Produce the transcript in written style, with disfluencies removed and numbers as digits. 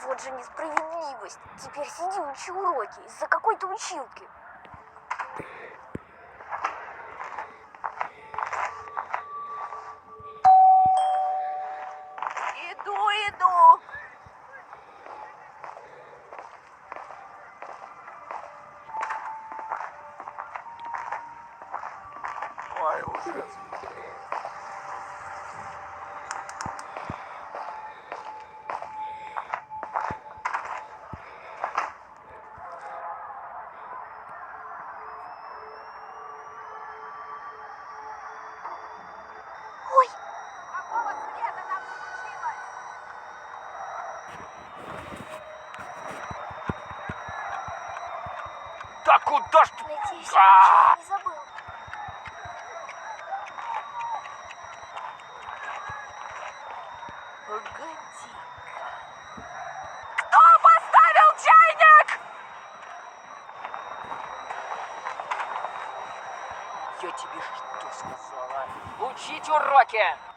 Вот же несправедливость. Теперь сиди, учи уроки из-за какой-то училки. Иду. Ой, ужас. Ой, Какого света там случилось? Да куда ж ты? надеюсь, я ничего не забыл. Погоди-ка. Кто поставил чайник? Я тебе что сказала? Учить уроки!